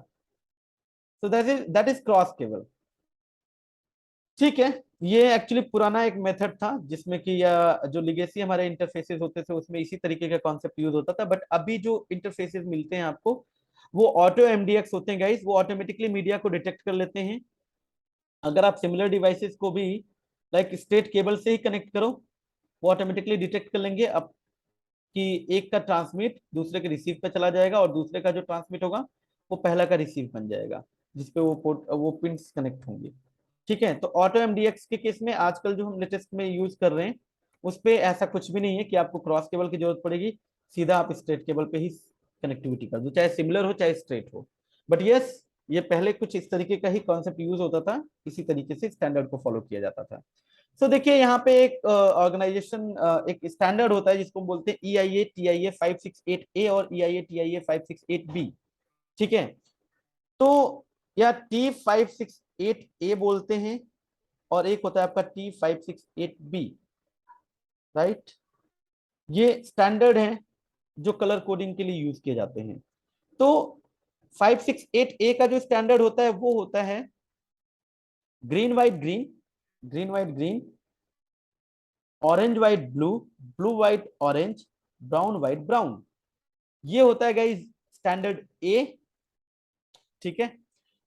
तो दैट इज क्रॉस केबल, ठीक है। ये एक्चुअली पुराना एक मेथड था जिसमें कि या जो लिगेसी हमारे इंटरफेसेस होते थे उसमें इसी तरीके का कॉन्सेप्ट यूज होता था, बट अभी जो इंटरफेसेस मिलते हैं आपको वो ऑटो एमडीएक्स होते हैं गाइस, वो ऑटोमेटिकली मीडिया को डिटेक्ट कर लेते हैं। अगर आप सिमिलर डिवाइसेस को भी लाइक स्ट्रेट केबल से ही कनेक्ट करो, वो ऑटोमेटिकली डिटेक्ट कर लेंगे अब कि एक का ट्रांसमिट दूसरे के रिसीव पे चला जाएगा, और दूसरे का जो ट्रांसमिट होगा वो पहला का रिसीव बन जाएगा, जिसपे वो पिंस कनेक्ट होंगे, ठीक है। तो ऑटो एमडीएक्स के केस में आजकल जो हम लेटेस्ट में यूज कर रहे हैं उस पे ऐसा कुछ भी नहीं है कि आपको क्रॉस केबल की जरूरत पड़ेगी, सीधा आप स्ट्रेट केबल पे ही कनेक्टिविटी कर दो, चाहे सिमिलर हो चाहे स्ट्रेट हो। बट यस, ये पहले कुछ इस तरीके का ही कॉन्सेप्ट यूज होता था, इसी तरीके से स्टैंडर्ड को फॉलो किया जाता था। तो देखिए यहाँ पे एक ऑर्गेनाइजेशन एक स्टैंडर्ड होता है जिसको बोलते हैं EIA TIA 568A और EIA TIA 568B, ठीक है। तो या T568A बोलते हैं, और एक होता है आपका T568B, राइट। ये स्टैंडर्ड है जो कलर कोडिंग के लिए यूज किए जाते हैं। तो 568A का जो स्टैंडर्ड होता है वो होता है green white green, green white green, orange white blue, blue white orange, brown white brown. ये होता है गाइस स्टैंडर्ड ए, ठीक है।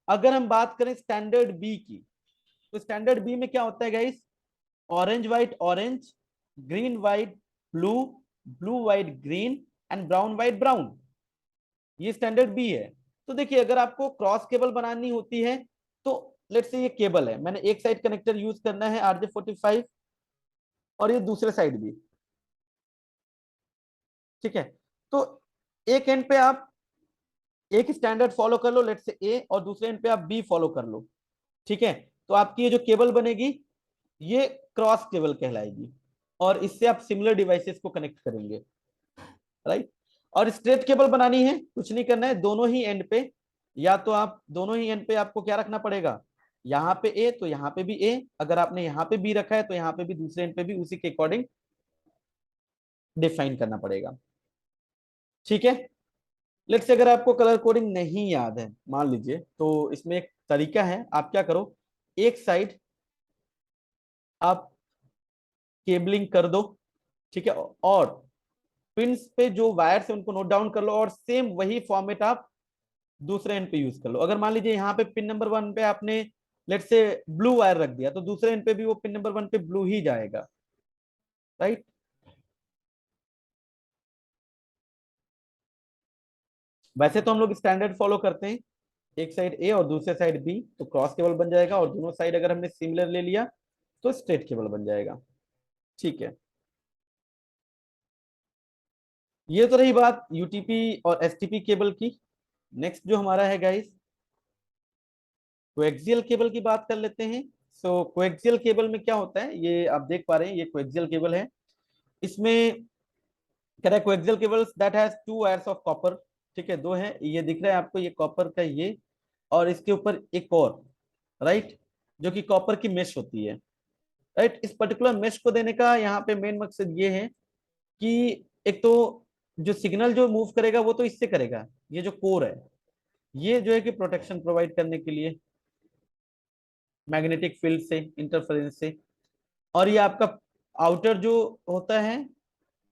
अगर हम बात करें स्टैंडर्ड बी की, तो स्टैंडर्ड बी में क्या होता है guys, orange white orange, green white blue, blue white green and brown white brown. ये स्टैंडर्ड बी है। तो देखिए अगर आपको क्रॉस केबल बनानी होती है तो लेट्स से ये केबल है, मैंने एक साइड कनेक्टर यूज करना है RJ45 और ये दूसरे साइड भी, ठीक है। तो एक एंड पे आप एक स्टैंडर्ड फॉलो कर लो, लेट्स से ए, और दूसरे एंड पे आप बी फॉलो कर लो, ठीक है। तो आपकी ये जो केबल बनेगी ये क्रॉस केबल कहलाएगी, और इससे आप सिमिलर डिवाइसेस को कनेक्ट करेंगे, राइट। और स्ट्रेट केबल बनानी है, कुछ नहीं करना है, दोनों ही एंड पे, या तो आप दोनों ही एंड पे आपको क्या रखना पड़ेगा, यहाँ पे ए तो यहाँ पे भी ए, अगर आपने यहाँ पे बी रखा है तो यहाँ पे भी दूसरे एंड पे भी उसी के अकॉर्डिंग डिफाइन करना पड़ेगा, ठीक है। लेट्स से अगर आपको कलर कोडिंग नहीं याद है मान लीजिए, तो इसमें एक तरीका है, आप क्या करो, एक साइड आप केबलिंग कर दो, ठीक है, और पिंस पे जो वायर्स है उनको नोट डाउन कर लो, और सेम वही फॉर्मेट आप दूसरे एंड पे यूज कर लो। अगर मान लीजिए यहाँ पे पिन नंबर 1 पे आपने लेट्स से ब्लू वायर रख दिया, तो दूसरे एंड पे भी वो पिन नंबर 1 पे ब्लू ही जाएगा, राइट। वैसे तो हम लोग स्टैंडर्ड फॉलो करते हैं, एक साइड ए और दूसरे साइड बी, तो क्रॉस केबल बन जाएगा, और दोनों साइड अगर हमने सिमिलर ले लिया तो स्ट्रेट केबल बन जाएगा, ठीक है। ये तो रही बात यूटीपी और एसटीपी केबल की। नेक्स्ट जो हमारा है गाइस, कोएक्सियल केबल की बात कर लेते हैं। सो कोएक्सियल केबल में क्या होता है, ये आप देख पा रहे हैं, ये कोएक्सियल केबल है। इसमें कह रहा है coaxial cables that has to wires of copper, ठीक है, दो है, ये दिख रहा है आपको, ये कॉपर का ये, और इसके ऊपर एक और, राइट, जो कि कॉपर की मेश होती है, राइट। इस पर्टिकुलर मेश को देने का यहाँ पे मेन मकसद ये है कि एक तो जो सिग्नल जो मूव करेगा वो तो इससे करेगा, ये जो कोर है ये जो है कि प्रोटेक्शन प्रोवाइड करने के लिए मैग्नेटिक फील्ड से, इंटरफेरेंस से। और ये आपका आउटर जो होता है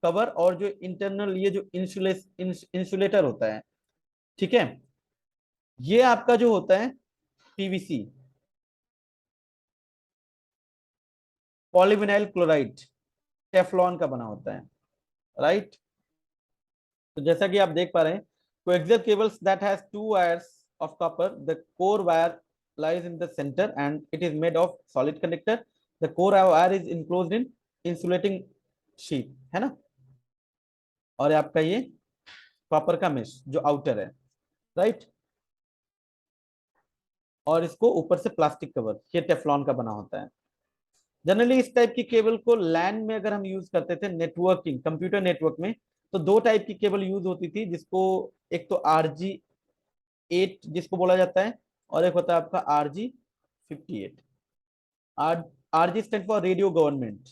कवर, और जो इंटरनल ये जो इंसुलेटर होता है, ठीक है, ये आपका जो होता है पीवीसी, पॉलीविनाइल क्लोराइड, टेफ्लॉन का बना होता है, राइट। तो जैसा कि आप देख पा रहे हैं, coaxial cables that has to wires of copper, the core wire lies in the center and it is made of solid conductor. The core wire is enclosed in insulating sheet, है ना। और आपका ये कॉपर का mesh जो outer है, right. और इसको ऊपर से प्लास्टिक कवर, ये टेफ्लॉन का बना होता है। जनरली इस टाइप की केबल को लैन में अगर हम यूज करते थे नेटवर्किंग, कंप्यूटर नेटवर्क में, तो दो टाइप की केबल यूज होती थी, जिसको एक तो RG8 जिसको बोला जाता है, और एक होता है आपका RG58। RG stand for radio government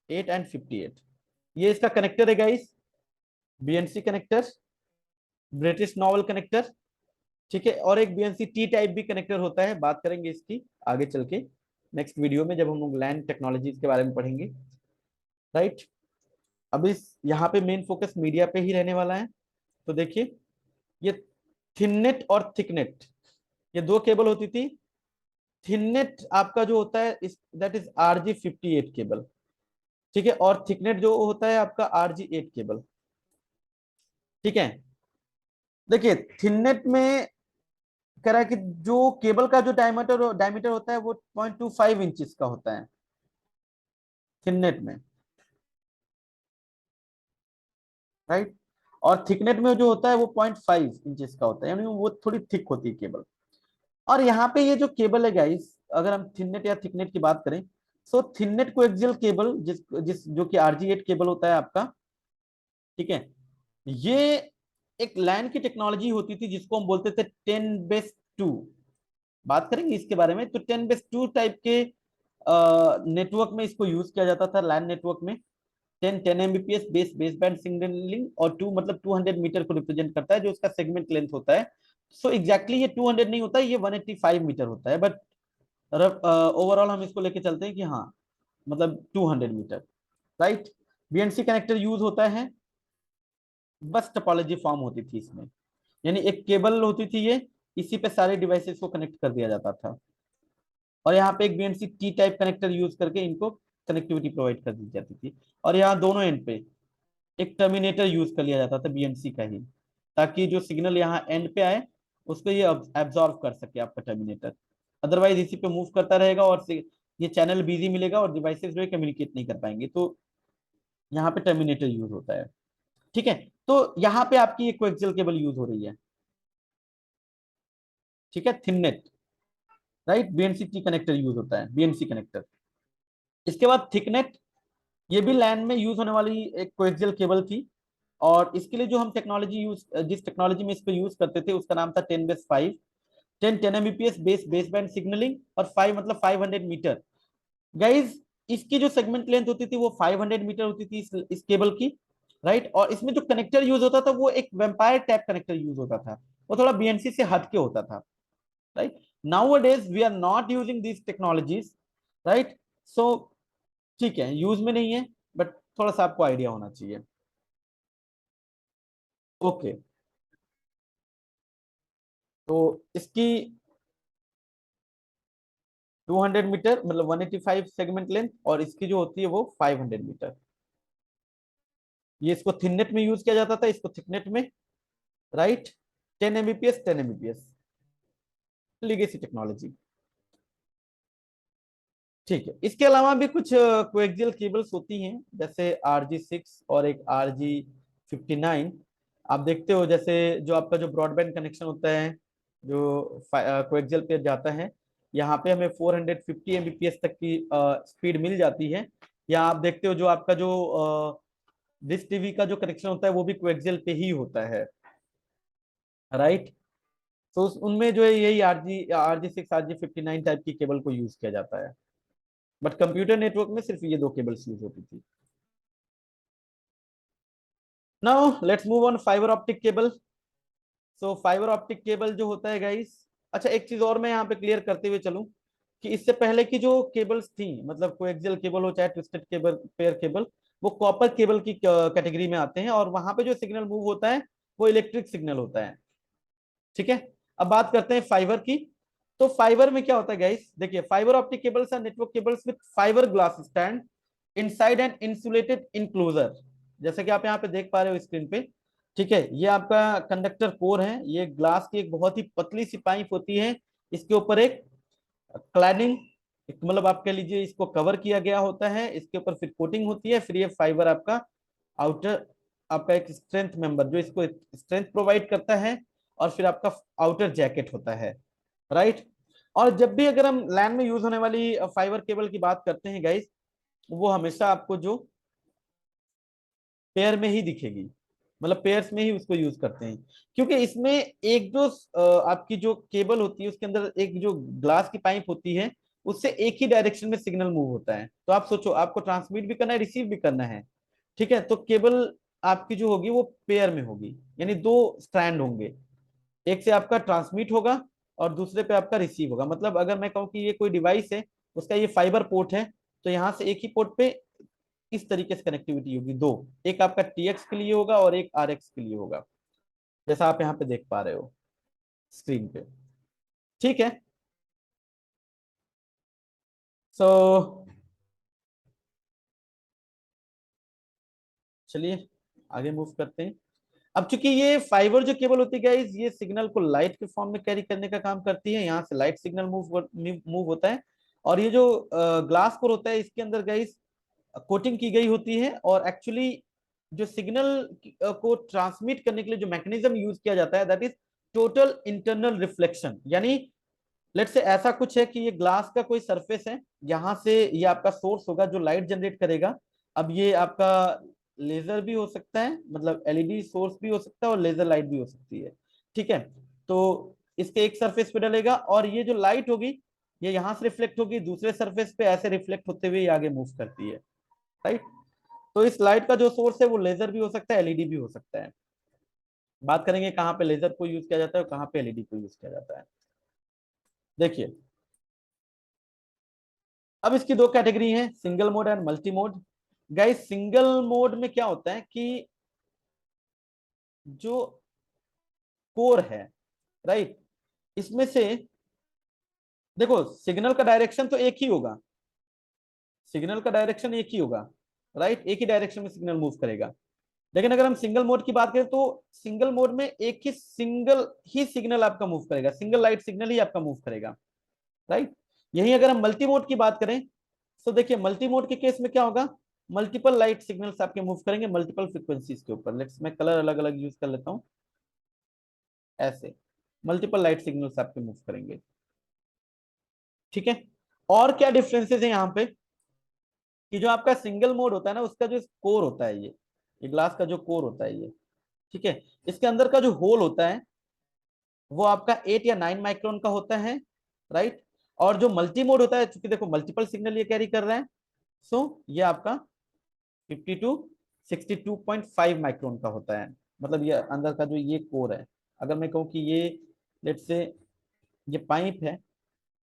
8 and 58। ये इसका कनेक्टर है guys, BNC connector, British novel connector, ठीक है। और एक BNC T टाइप भी कनेक्टर होता है, बात करेंगे इसकी आगे चल के नेक्स्ट वीडियो में जब हम लोग लैन टेक्नोलॉजीज के बारे में पढ़ेंगे, राइट। अब इस यहाँ पे मेन फोकस मीडिया पे ही रहने वाला है। तो देखिए, ये थिननेट और थिकनेट, ये दो केबल होती थी। थिननेट आपका जो होता है इस दैट इज RG58 केबल, ठीक है। और थिकनेट जो होता है आपका RG8 केबल, ठीक है। देखिए थिननेट में कह रहा है कि जो केबल का जो डायमीटर डायमीटर होता है वो 0.25 इंचेस का होता है थिननेट में, राइट। और थिकनेट में जो होता है वो 0.5 इंचेस का होता है, यानी वो थोड़ी थिक होती है केबल। और यहाँ पे ये जो केबल है गाइस, अगर हम थिननेट या थिकनेट की बात करें, सो थिननेट कोएक्सियल केबल जिस जिस जो कि RG8 केबल होता है आपका, ठीक है, ये एक लैन की टेक्नोलॉजी होती थी जिसको हम बोलते थे 10/2। बात करेंगे इसके बारे में। तो 10/2 टाइप के नेटवर्क में इसको यूज किया जाता था, लैन नेटवर्क में। 10 Mbps बेस बैंड सिग्नलिंग, और 2 मतलब 200 मीटर को रिप्रेजेंट करता है जो उसका सेगमेंट लेंथ होता है। सो एग्जैक्टली ये 200 नहीं होता है, ये 185 मीटर होता है, बट ओवरऑल हम इसको लेके चलते हैं कि हाँ मतलब 200 metre, right. BNC connector use होता है, बस टोपोलॉजी फॉर्म होती थी इसमें, यानी एक केबल होती थी ये, इसी पे सारे डिवाइसेस को कनेक्ट कर दिया जाता था। और यहाँ पे एक BNC T type connector use करके इनको कनेक्टिविटी प्रोवाइड कर दी जाती थी। और यहाँ दोनों एंड पे एक टर्मिनेटर यूज कर लिया जाता था BNC का ही, ताकि जो सिग्नल यहाँ एंड पे आए उसको ये एब्जॉर्ब कर सके आपका टर्मिनेटर। अदरवाइज इसी पे मूव करता रहेगा और ये चैनल बिजी मिलेगा और डिवाइसेस जो है कम्युनिकेट नहीं कर पाएंगे। तो यहाँ पे टर्मिनेटर यूज होता है, ठीक है। तो यहाँ पे आपकी एक कोएक्सियल केबल यूज हो रही है, ठीक है, thinnet, right. BNC T connector use होता है, BNC कनेक्टर। इसके बाद थिकनेट, ये भी लैन में यूज होने वाली एक कोएक्सियल केबल थी। और इसके लिए जो हम टेक्नोलॉजी यूज जिस टेक्नोलॉजी में इसको यूज करते थे उसका नाम था 10/5। 10 Mbps बेस बैंड सिग्नलिंग, और 5 मतलब 500 मीटर। गाइज इसकी जो सेगमेंट लेंथ होती थी वो 500 मीटर होती थी इस केबल की, राइट। और इसमें जो कनेक्टर यूज होता था वो एक वेम्पायर टैप कनेक्टर यूज होता था, वो थोड़ा BNC से हटके होता था, right. Now we are not using these technologies, right. So ठीक है, यूज में नहीं है, बट थोड़ा सा आपको आइडिया होना चाहिए। ओके, तो इसकी 200 मीटर मतलब 185 सेगमेंट लेंथ, और इसकी जो होती है वो 500 मीटर। ये इसको थिननेट में यूज किया जाता था, इसको थिकनेट में, राइट। 10 Mbps लिगेसी टेक्नोलॉजी, ठीक है। इसके अलावा भी कुछ कोएक्सियल केबल्स होती हैं, जैसे RG6 और एक RG59। आप देखते हो जैसे जो आपका जो ब्रॉडबैंड कनेक्शन होता है जो कोएक्सियल पे जाता है, यहाँ पे हमें 450 Mbps तक की स्पीड मिल जाती है। या आप देखते हो जो आपका जो डिश टीवी का जो कनेक्शन होता है वो भी कोएक्सियल पे ही होता है, राइट। तो उनमें जो है यही RG6 RG59 टाइप की केबल को यूज किया जाता है। बट कंप्यूटर नेटवर्क में सिर्फ ये दो केबल्स यूज होती थी। Now let's move on fibre optic cable. So fibre optic cable जो होता है गाइस, अच्छा एक चीज और मैं यहाँ पे क्लियर करते हुए चलूं कि इससे पहले की जो केबल्स थी, मतलब कोएक्सियल केबल हो चाहे ट्विस्टेड केबल, पेयर केबल, वो कॉपर केबल की कैटेगरी में आते हैं, और वहां पे जो सिग्नल मूव होता है वो इलेक्ट्रिक सिग्नल होता है। ठीक है, अब बात करते हैं फाइबर की। तो फाइबर में क्या होता है गाइस, देखिए fibre optic cables are network cables with fibre glass strand inside an insulated enclosure. जैसे कि आप यहाँ पे देख पा रहे हो स्क्रीन पे। ठीक है, ये आपका कंडक्टर कोर है, ये ग्लास की एक बहुत ही पतली सी पाइप होती है, इसके ऊपर एक क्लैडिंग, मतलब आप कह लीजिए इसको कवर किया गया होता है, इसके ऊपर फिर कोटिंग होती है, फिर ये फाइबर आपका आउटर, आपका एक स्ट्रेंथ मेंबर जो इसको स्ट्रेंथ प्रोवाइड करता है, और फिर आपका आउटर जैकेट होता है, राइट। और जब भी अगर हम लैन में यूज होने वाली फाइबर केबल की बात करते हैं गाइस, वो हमेशा आपको जो पेयर में ही दिखेगी, मतलब पेयर्स में ही उसको यूज करते हैं, क्योंकि इसमें एक जो आपकी जो केबल होती है उसके अंदर एक जो ग्लास की पाइप होती है, उससे एक ही डायरेक्शन में सिग्नल मूव होता है। तो आप सोचो, आपको ट्रांसमिट भी करना है, रिसीव भी करना है। ठीक है, तो केबल आपकी जो होगी वो पेयर में होगी, यानी दो स्ट्रैंड होंगे, एक से आपका ट्रांसमिट होगा और दूसरे पे आपका रिसीव होगा। मतलब अगर मैं कहूँ कि ये कोई डिवाइस है, उसका ये फाइबर पोर्ट है, तो यहाँ से एक ही पोर्ट पे इस तरीके से कनेक्टिविटी होगी दो, एक आपका टीएक्स के लिए होगा और एक आरएक्स के लिए होगा, जैसा आप यहाँ पे देख पा रहे हो स्क्रीन पे। ठीक है, सो चलिए आगे मूव करते हैं। अब चूंकि ये फाइबर जो केबल होती है गाइस, ये सिग्नल को लाइट के फॉर्म में कैरी करने का काम करती है, यहाँ से लाइट सिग्नल मूव होता है। और ये जो ग्लास कोर होता है, इसके अंदर गाइस कोटिंग की गई होती है, और एक्चुअली जो सिग्नल को ट्रांसमिट करने के लिए जो मैकेनिज्म यूज किया जाता है, that is total internal reflection. यानी लेट से ऐसा कुछ है कि ये ग्लास का कोई सरफेस है, यहाँ से ये आपका सोर्स होगा जो लाइट जनरेट करेगा। अब ये आपका लेजर भी हो सकता है, मतलब एलईडी सोर्स भी हो सकता है, और लेजर लाइट भी हो सकती है। ठीक है, तो इसके एक सरफेस पे डलेगा, और ये जो लाइट होगी ये यहाँ से रिफ्लेक्ट होगी दूसरे सरफेस पे, ऐसे रिफ्लेक्ट होते हुए आगे मूव करती है, राइट। तो इस लाइट का जो सोर्स है वो लेजर भी हो सकता है, एलईडी भी हो सकता है। बात करेंगे कहाँ पे लेजर को यूज किया जाता है और कहाँ पे एलईडी को यूज किया जाता है। देखिए, अब इसकी दो कैटेगरी है, single mode and multi mode. Guys single mode में क्या होता है कि जो कोर है, राइट, इसमें से देखो सिग्नल का डायरेक्शन तो एक ही होगा, सिग्नल का डायरेक्शन एक ही होगा, राइट, एक ही डायरेक्शन में सिग्नल मूव करेगा। लेकिन अगर हम सिंगल मोड की बात करें तो सिंगल मोड में एक ही सिंगल ही सिग्नल आपका मूव करेगा, सिंगल लाइट सिग्नल ही आपका मूव करेगा, राइट। यही अगर हम मल्टी मोड की बात करें, तो देखिए मल्टी मोड के केस में क्या होगा, मल्टीपल लाइट सिग्नल्स आपके मूव करेंगे मल्टीपल फ्रीक्वेंसीज के ऊपर। लेट्स मैं कलर अलग अलग यूज कर लेता हूं, ऐसे मल्टीपल लाइट सिग्नल्स आपके मूव करेंगे। ठीक है, और क्या डिफरेंसेस है यहाँ पे कि जो आपका सिंगल मोड होता है ना, उसका जो कोर होता है, ये ग्लास का जो कोर होता है ये, ठीक है, इसके अंदर का जो होल होता है वो आपका 8 या 9 माइक्रोन का होता है, राइट। और जो मल्टी मोड होता है, चूंकि देखो मल्टीपल सिग्नल ये कैरी कर रहा है, सो ये आपका 52 62.5 माइक्रोन का होता है। मतलब ये अंदर का जो ये कोर है, अगर मैं कहूँ कि ये लेट से ये पाइप है,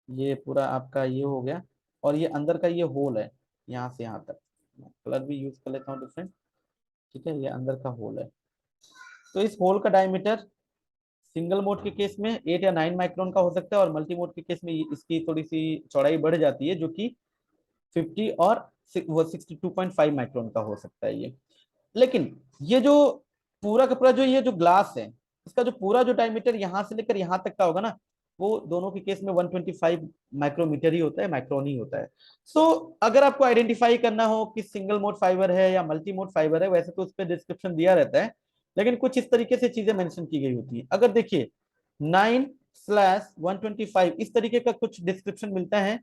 ये पूरा आपका ये हो गया, और ये अंदर का ये होल है, यहाँ से यहाँ तक, कलर भी यूज कर लेता हूँ डिफरेंट। ठीक है, ये अंदर का होल है, तो इस होल का डायमीटर सिंगल मोड के केस में 8 या 9 माइक्रोन का हो सकता है, और मल्टी मोड के केस में इसकी थोड़ी सी चौड़ाई बढ़ जाती है, जो कि 50 और वो 62.5 माइक्रोन का हो सकता है ये। लेकिन ये जो पूरा का पूरा जो ये जो ग्लास है, इसका जो पूरा जो डायमीटर यहाँ से लेकर यहाँ तक का होगा ना, वो दोनों के केस में 125 माइक्रोमीटर ही होता है, माइक्रोन ही होता है। सो अगर आपको आइडेंटिफाई करना हो कि सिंगल मोड फाइबर है या मल्टी मोड फाइबर है, वैसे तो उस पर डिस्क्रिप्शन दिया रहता है, लेकिन कुछ इस तरीके से चीजें मेंशन की गई होती है। अगर देखिए 9/125 इस तरीके का कुछ डिस्क्रिप्शन मिलता है,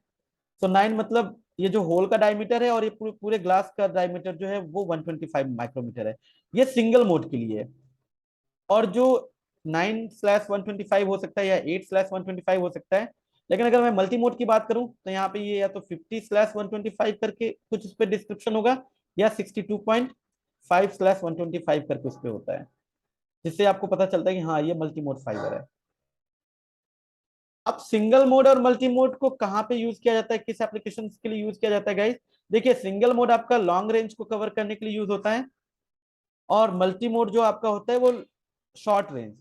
तो 9 मतलब ये जो होल का डायमीटर है, और ये पूरे ग्लास का डायमीटर जो है वो 125 माइक्रोमीटर है, ये सिंगल मोड के लिए है। और जो 9/125 हो सकता है या 8/125 हो सकता है, लेकिन अगर मैं मल्टी मोड की बात करूं तो यहाँ पे ये या तो 50/125 करके कुछ उस पर डिस्क्रिप्शन होगा, या 62.5/125 करके उस पर होता है, जिससे आपको पता चलता है कि हाँ ये मल्टी मोड फाइबर है। अब सिंगल मोड और मल्टी मोड को कहाँ पे यूज किया जाता है, किस एप्लीकेशन के लिए यूज किया जाता है गाइस? देखिए, सिंगल मोड आपका लॉन्ग रेंज को कवर करने के लिए यूज होता है, और मल्टी मोड जो आपका होता है वो शॉर्ट रेंज।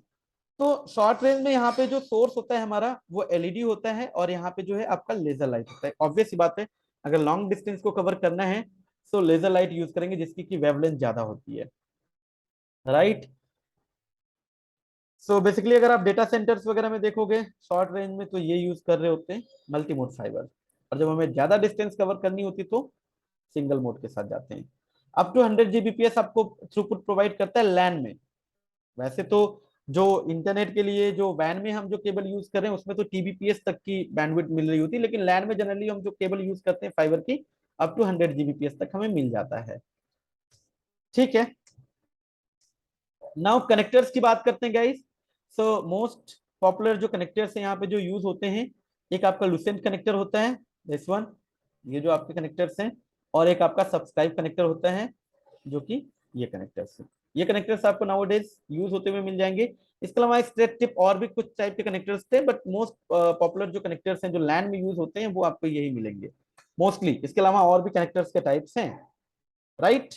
तो शॉर्ट रेंज में यहाँ पे जो सोर्स होता है हमारा वो एलईडी होता है, और यहाँ पे जो है आपका लेजर लाइट होता है। ऑब्वियस सी बात है, अगर लॉन्ग डिस्टेंस को कवर करना है तो लेजर लाइट यूज करेंगे, जिसकी की वेवलेंथ ज्यादा होती है, राइट। सो बेसिकली अगर आप डेटा सेंटर्स वगैरह में देखोगे शॉर्ट रेंज में, तो ये यूज कर रहे होते हैं मल्टी मोड फाइबर, और जब हमें ज्यादा डिस्टेंस कवर करनी होती तो सिंगल मोड के साथ जाते हैं। अप टू 100 Gbps आपको थ्रूपुट प्रोवाइड करता है लैन में। वैसे तो जो इंटरनेट के लिए जो वैन में हम जो केबल यूज कर रहे हैं उसमें तो टीबीपीएस तक की बैंडविड्थ मिल रही होती है, लेकिन लैन में जनरली हम जो केबल यूज करते हैं फाइबर की, अप टू 100 Gbps तक हमें मिल जाता है। ठीक है, नाउ कनेक्टर्स की बात करते हैं गाइस। सो मोस्ट पॉपुलर जो कनेक्टर्स हैं यहाँ पे जो यूज होते हैं, एक आपका लुसेंट कनेक्टर होता है, दिस वन, ये जो आपके कनेक्टर्स हैं, और एक आपका सब्सक्राइब कनेक्टर होता है, जो कि ये कनेक्टर्स हैं। ये कनेक्टर्स आपको नाउअडेज यूज होते हुए मिल जाएंगे। इसके अलावा स्ट्रेट टिप और भी कुछ टाइप के कनेक्टर्स थे, बट मोस्ट पॉपुलर जो कनेक्टर्स हैं जो लैंड में यूज होते हैं वो आपको यही मिलेंगे मोस्टली। इसके अलावा और भी कनेक्टर्स के टाइप्स हैं, right.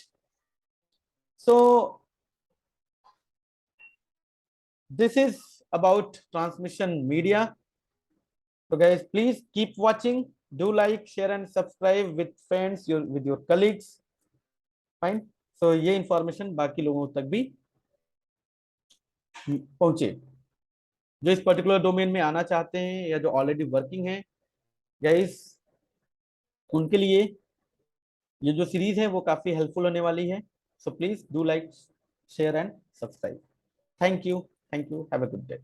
So this is about transmission media. So guys, please keep watching. Do like, share and subscribe with friends, with your colleagues. Fine. So ये इंफॉर्मेशन बाकी लोगों तक भी पहुंचे, जो इस पर्टिकुलर डोमेन में आना चाहते हैं या जो ऑलरेडी वर्किंग है गाइस, उनके लिए ये जो सीरीज है वो काफी हेल्पफुल होने वाली है। So please do like, share and subscribe. Thank you, thank you, have a good day.